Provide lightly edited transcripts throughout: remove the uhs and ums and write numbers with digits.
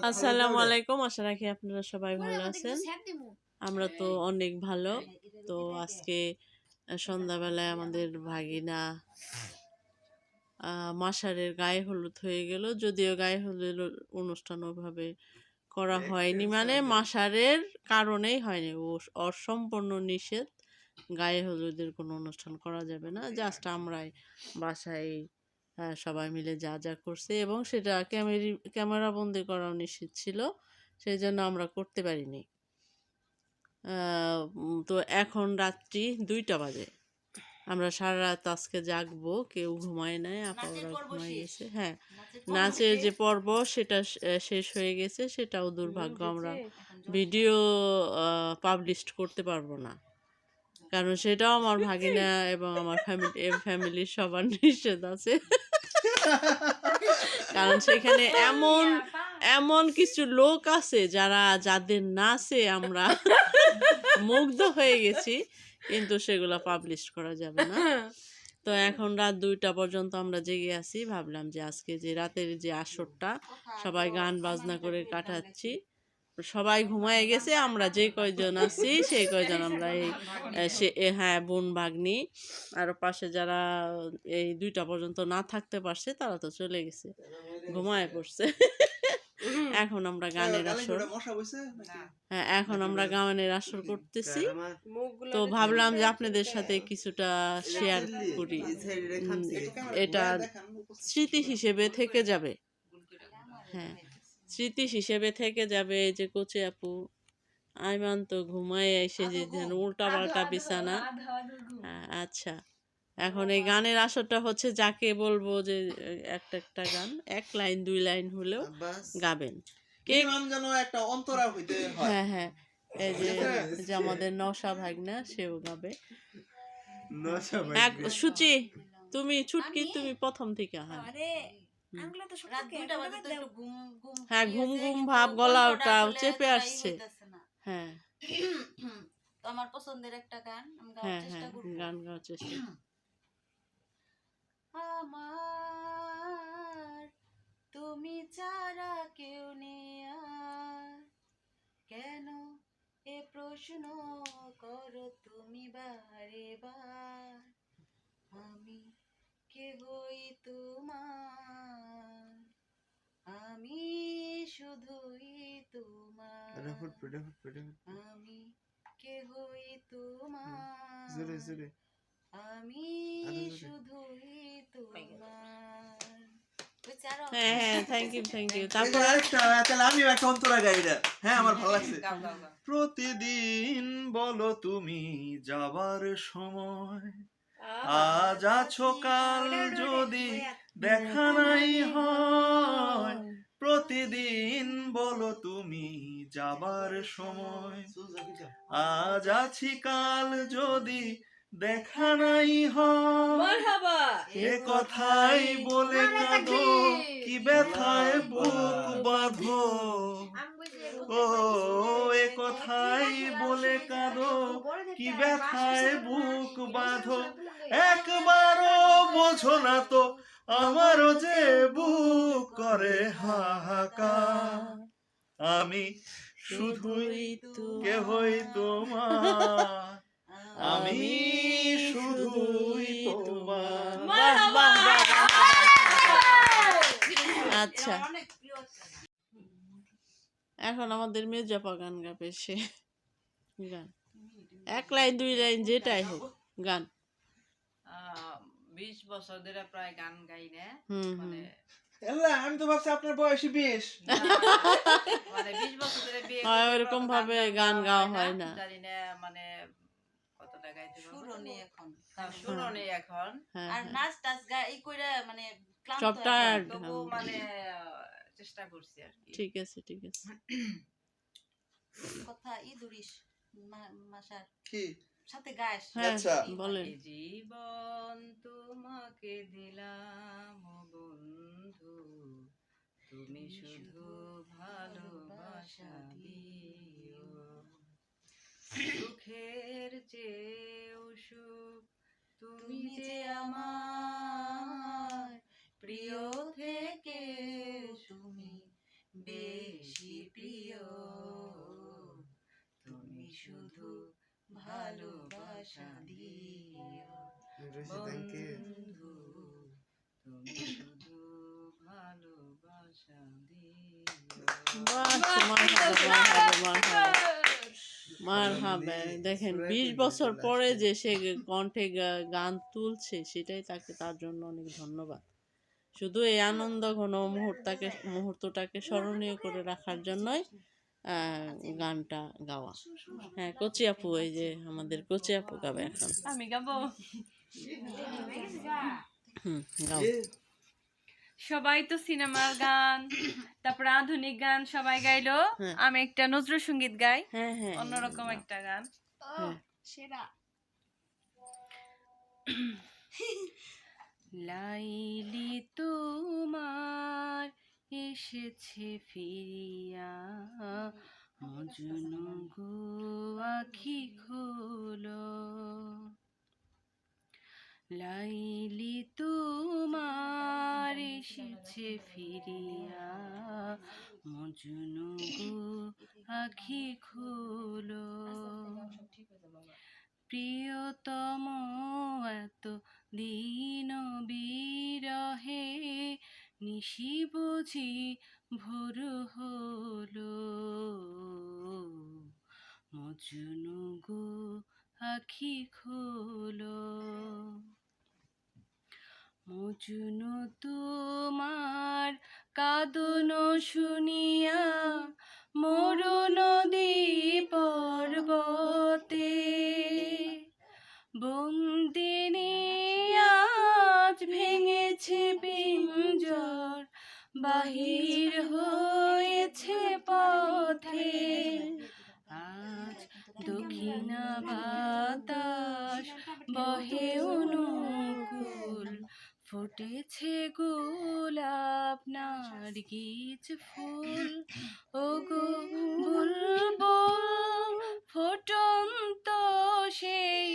আসসালামু আলাইকুম, আশা রাখি আপনারা সবাই ভালো আছেন। আমরা তো অনেক ভালো। তো আজকে সন্ধ্যাবেলায় আমাদের ভাগিনা মাসারের গায়ে হলুদ হয়ে গেল, যদিও গায়ে হলুদ অনুষ্ঠান ওভাবে করা হয়নি, মানে মাসারের কারণেই হয়নি, ও অসম্পূর্ণ নিষেধ, গায়ে হলুদের কোনো অনুষ্ঠান করা যাবে না। জাস্ট আমরাই বাসায় সবাই মিলে যা যা করছে, এবং সেটা ক্যামেরা বন্দি করাও নিষেধ ছিল, সেই জন্য আমরা করতে পারিনি। তো এখন রাত্রি 2টা বাজে, আমরা সারা রাত আজকে জাগবো, কেউ ঘুমায় নাই, আপা ওরা ঘুমায় গেছে। হ্যাঁ, নাচের যে পর্ব সেটা শেষ হয়ে গেছে, সেটাও দুর্ভাগ্য আমরা ভিডিও পাবলিশ করতে পারবো না, কারণ সেটাও আমার ভাগিনা এবং আমার ফ্যামিলির সবার নিষেধ আছে। কারণ সেখানে এমন কিছু লোক আছে যাদের নাচে আমরা মুগ্ধ হয়ে গেছি, কিন্তু সেগুলো পাবলিশ করা যাবে না। তো এখন রাত 2টা পর্যন্ত আমরা জেগে আছি, ভাবলাম যে আজকে যে রাতের যে আসরটা সবাই গান বাজনা করে কাটাচ্ছি, সবাই ঘুমায় গেছে, আমরা যে কয়জন আছি সেই কয়জন আমরা হ্যাঁ, বোন ভাগ্নি আরো পাশে যারা এই 2টা পর্যন্ত না থাকতে পারছে তারা তো চলে গেছে, ঘুমায় পড়ছে। এখন আমরা গানের আসর, হ্যাঁ, এখন আমরা গানের আসর করতেছি। তো ভাবলাম যে আপনাদের সাথে কিছুটা শেয়ার করি, এটা স্মৃতি হিসেবে থেকে যাবে। হ্যাঁ, স্মৃতি হিসেবে থেকে যাবে। এই যে কোচে আপু আইমান তো ঘুমায় এসে যে উল্টা পাল্টা বিছানা। আচ্ছা, এখন এই গানের আসরটা হচ্ছে, যাকে বলবো যে একটা গান 1 লাইন 2 লাইন হলেও গাবেন। হ্যাঁ হ্যাঁ, এই যে আমাদের নওশা ভাগনা, সেও গাবে। সুচি, তুমি ছুটকি, তুমি প্রথম থেকে। হ্যাঁ, ঘুম ঘুম ভাব, গলা ওটা চেপে আসছে। হ্যাঁ, তো আমার পছন্দের একটা গান আমি গাওয়ার চেষ্টা করব। গান গাওয়ার চেষ্টা। আমার তুমি ছাড়া কেউ নেই আর, কেন এ প্রশ্ন করো তুমি বারে বার, আমি কে হই তোমার, আমি শুধুই তোমার, আমি কে হই তোমার, আমি শুধুই তোমার। হ্যাঁ হ্যাঁ, থ্যাংক ইউ। তারপর তাহলে আমিও একটা অন্তরা গাই এটা। হ্যাঁ, আমার ভালো লাগছে। প্রতিদিন বলো তুমি যাবার সময়, আজ আছো কাল যদি দেখা নাই হয়, প্রতিদিন বলো তুমি যাবার সময়, আজ আছি কাল যদি দেখা নাই হয়, এ কথাই বলে কাঁদো, কি ব্যথায় বুক বাঁধো, ও এ কথাই বলে কাঁদো, কি ব্যথায় বুক বাঁধো, একবারও বোঝো না তো আমারও যে বুক করে হাহাকার, আমি শুধুই কেহই তোমার, আমি শুধুই তোমার। আচ্ছা, এখন আমাদের মেজাপা গান গাবে, সে গান 1 লাইন 2 লাইন যেটাই হোক গান। 20 বছর ধরে প্রায় গান গাই না, মানে আমি তো ভাবছি আপনার বয়সী 20, মানে 20 বছর ধরে বিয়ে হয় ওরকম ভাবে গান গাওয়া হয় না, জানি না মানে কতটা গাইতে পারবো, সুরও নেই এখন, সুরও নেই এখন, আর নাচ টাচ গাই কইরা মানে ক্লান্ত সব টায়ার্ড, তবু মানে চেষ্টা করছি আর কি। ঠিক আছে। কথা ইদুরিস মাসার কি সাথে গাইস। আচ্ছা, বলেন। জীবন তোমাকে দিলাম বন্ধু, তুমি শুধু ভালোবাসা দিও, সুখের চেয়েও সুখ তুমি যে আমার, প্রিয় থেকে তুমি বেশি প্রিয়, তুমি শুধু ভালোবাসা দিও বন্ধু, তুমি শুধু ভালোবাসা দিও। বাহ, মারহাবা। মারহাবা। দেখেন 20 বছর পরে যে সে কণ্ঠে গান তুলছে, সেটাই তার জন্য অনেক ধন্যবাদ। শুধু এই আনন্দ ঘন মুহূর্তটাকে স্মরণীয় করে রাখার জন্যই গানটা গাওয়া। হ্যাঁ, কচি আপু, এই যে আমাদের কচি আপু গাবে এখন। আমি গাবো। গাও। সবাই তো সিনেমার গান, তারপরে আধুনিক গান সবাই গাইলো, হ্যাঁ। আমি একটা নজরুল সঙ্গীত গাই, হ্যাঁ হ্যাঁ, অন্যরকম একটা গান। হ্যাঁ। লাইলি তোমার এসেছে ফিরিয়া, মজনু গো আখি খোলো। লাইলি তোমার এসেছে ফিরিয়া, মজনু গো আখি খোলো। প্রিয়তম এত দিন বিরহে, নিশি বুঝি ভোর হলো। মজনু গো আখি খোলো। মজনু তোমার কাঁদন শুনিয়া, মরু নদী পর্বতে। বন্দিনী আজ ভেঙেছে পিঞ্জর, বাহির হয়েছে পথে। আজ দক্ষিণা বাতাস বহে অনুকূল, ফুটেছে গোলাপ নার্গিস ফুল। ও গো বুলবুল ফুটন্ত সেই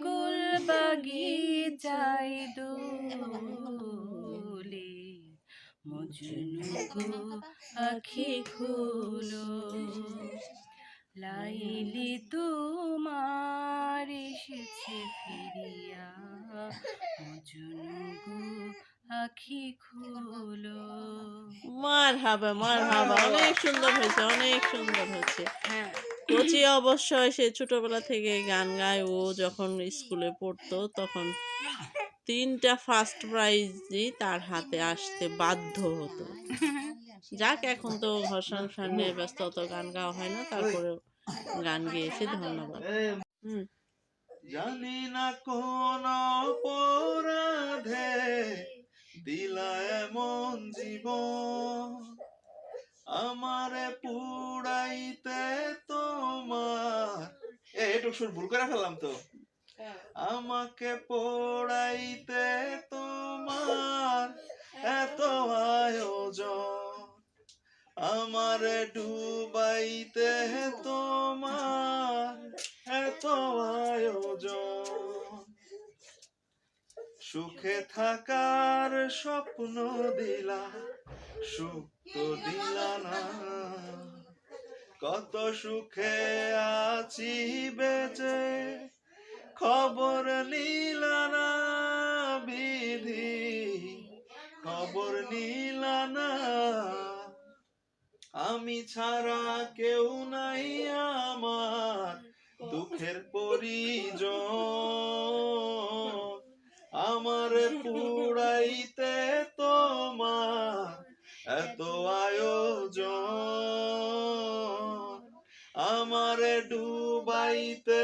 গোল বাগিচায় দোলে। মজনু গো আখি খোলো। লাইলি তোমার এসেছে ফিরিয়া, মজনু গো আখি খোলো। মারহাবা। অনেক সুন্দর হয়েছে, অনেক সুন্দর হয়েছে। হ্যাঁ, কচি অবশ্যই সে ছোটবেলা থেকে গান গায়। ও যখন স্কুলে পড়তো তখন 3টা ফার্স্ট প্রাইজই তার হাতে আসতে বাধ্য হতো। যাক, এখন তো ঘর সংসার নিয়ে ব্যস্ত, অত গান গাওয়া হয় না, তারপরে গান গেয়েছে। ধন্যবাদ। জানি না কোন অপরাধে দিলা এমন জীবন, আমারে পুড়াইতে তোমার। একটু সুর ভুল করে ফেললাম তো। আমাকে পোড়াইতে তোমার এত আয়োজন, আমারে ডুবাইতে তোমার এত আয়োজন। সুখে থাকার স্বপ্ন দিলা, সুখ তো দিলা না। কত সুখে আছি বেঁচে, খবর নিলা না বিধি, খবর নিলা না। আমি ছাড়া কেউ নাই আমার দুঃখের পরিজন, আমার পুড়াইতে তোমার এত আয়োজন, আমারে ডুবাইতে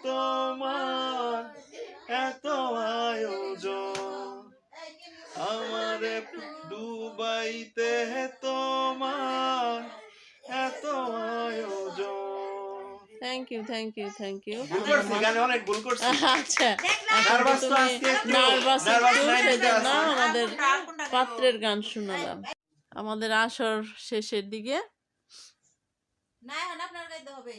তোমার এত আয়োজন, আমারে ডুবাইতে তোমার এত আয়োজন। Thank you. ভুল করছি, গানে অনেক ভুল করছি। আচ্ছা, নার্ভাস তো তুমি আজকে একটু, নার্ভাস নার্ভাস একটু, নাই দিতে সেজন্য আছে। আমাদের পাত্রের গান শোনালাম। আমাদের আসর শেষের দিকে। না, এখন আপনার গাইতে হবে।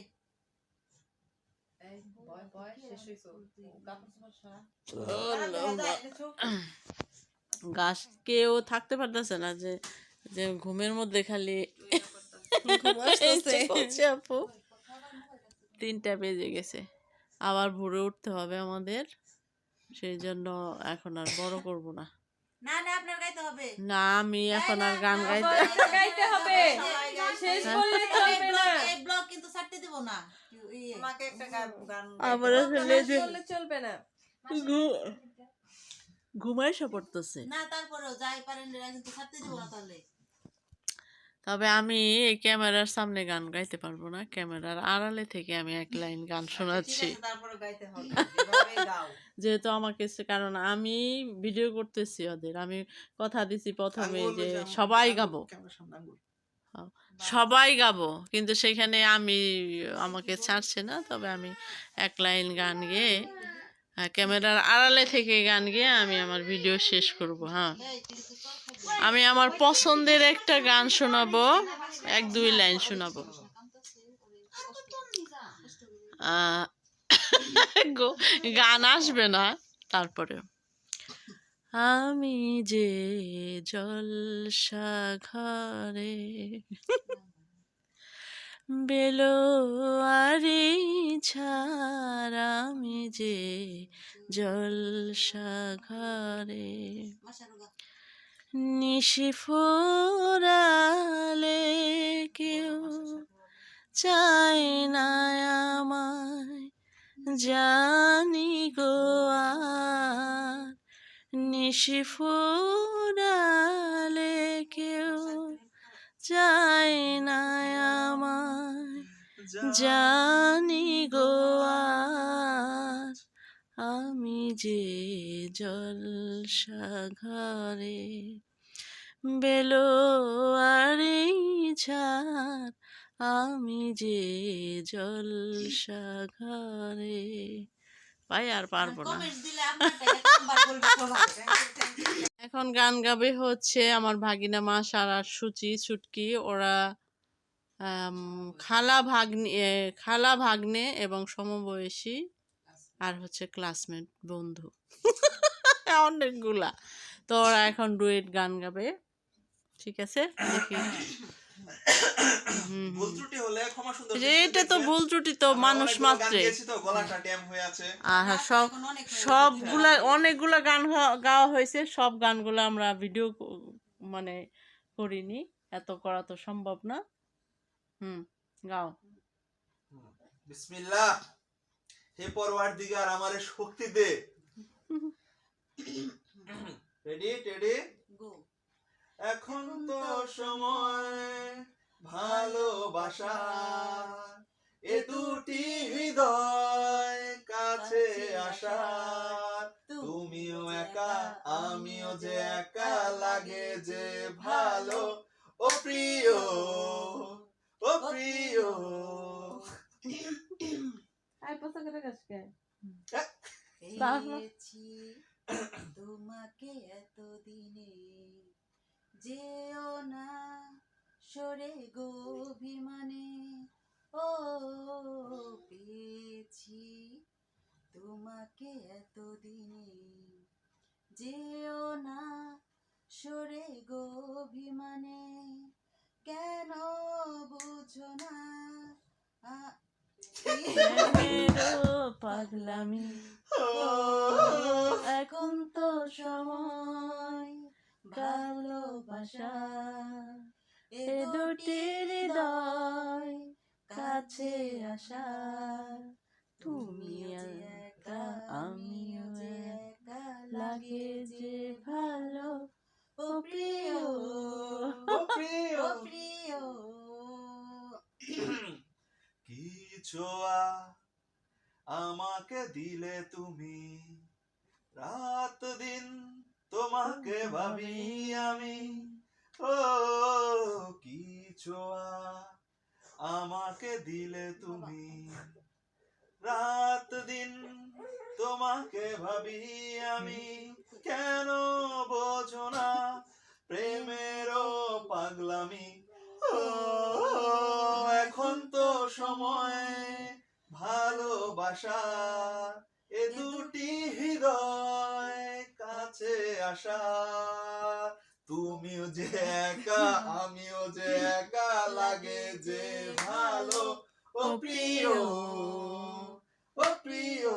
গাছ কেউ থাকতে পারতেছে না যে যে ঘুমের মধ্যে খালি ঘুম আসতেছে। ইচ্ছে করছে আপু। 3টা বেজে গেছে, আবার ভোরে উঠতে হবে আমাদের, সেই জন্য এখন আর বড় করব না। না না আপনার গাইতে হবে। না আমি এখন আর গান না, গাইতে সবাইকে গাইতে হবে, শেষ করলে চলবে না। এই ব্লগ কিন্তু ছাড়তে দেব না। আমাকে একটা গান আমার আসলে যে চললে চলবে না। ঘুমাইসা পড়তেছে। না তারপরেও যাই পারেন এরা কিন্তু ছাড়তে দেব না তাহলে। তবে আমি এই ক্যামেরার সামনে গান গাইতে পারবো না, ক্যামেরার আড়ালে থেকে আমি এক লাইন গান শোনাচ্ছি, তারপরে গাইতে হবে, এভাবে গাও। যেহেতু আমাকে কারণ আমি ভিডিও করতেছি ওদের, আমি কথা দিছি প্রথমে যে সবাই গাবো, সবাই গাবো, কিন্তু সেখানে আমাকে ছাড়ছে না। তবে আমি এক লাইন গান গেয়ে ক্যামেরার আড়ালে থেকে গান গেয়ে আমি আমার ভিডিও শেষ করব। হ্যাঁ, আমি আমার পছন্দের একটা গান শোনাবো, 1-2 লাইন শোনাবো। গান আসবে না তারপরে। আমি যে জলসা ঘরে বেলোয়ারি ছাড়, আমি যে জলসা ঘরে নিশি ফুরালে কেউ চাই না আমায়, জানি গো আর নিশি ফুরালে কেউ চাই না আমায়, জানি গো আর আমি যে জলসা ঘরে বেলোয়ারি ছাড়, আমি যে জলসা ঘরে। ভাই আর পারবো না। কমেন্ট দিলে আপনারটা এক নাম্বার বলবে সবাই। এখন গান গাবে হচ্ছে আমার ভাগিনা মা সারা সুচি ছুটকি, ওরা খালা ভাগ্নে এবং সমবয়সী, আর হচ্ছে ক্লাসমেট বন্ধু অনেকগুলা। তো ওরা এখন ডুয়েট গান গাবে, ঠিক আছে? দেখি। ভুল ত্রুটি হলে ক্ষমা সুন্দর যে এটা তো ভুল ত্রুটি তো মানুষ মাত্রে। তো গলাটা ড্যাম হয়ে আছে। আর অনেকগুলা গান গাওয়া হয়েছে, সব গানগুলো আমরা ভিডিও মানে করিনি, এত করা তো সম্ভব না। গাও। বিসমিল্লাহ। হে পরওয়ারদিগার আমারে শক্তি দে। রেডি টেডি গো। এখন তো সময় ভালোবাসা, এ দুটি হৃদয় কাছে আসা, তুমিও একা আমিও যে একা, লাগে যে ভালো ও প্রিয়, ও প্রিয়। আই পছন্দ করে গাছকে পেয়েছি তোমাকে এতদিনে, যেও না সরে গো অভিমানে, ও পেয়েছি তোমাকে এতদিনে, যেও না সরে গো অভিমানে, কেন বুঝো না পাগলামি, এখন তো সময় ভালোবাসা, এ দুটি হৃদয় কাছে আসা, তুমি একা আমিও একা, লাগে যে ভালো ও প্রিয়, ও প্রিয়, ও প্রিয়। কিছু আমাকে দিলে তুমি, রাত দিন তোমাকে ভাবি আমি, ও কিছু আমাকে দিলে তুমি, রাত দিন তোমাকে ভাবি আমি, কেন বোঝো না প্রেমেরও পাগলামি, ও এখন তো সময় ভালোবাসা, এ দুটি হৃদয় কাছে আসা, তুমিও যে একা আমিও যে একা লাগে যে ভালো ও প্রিয় ও প্রিয়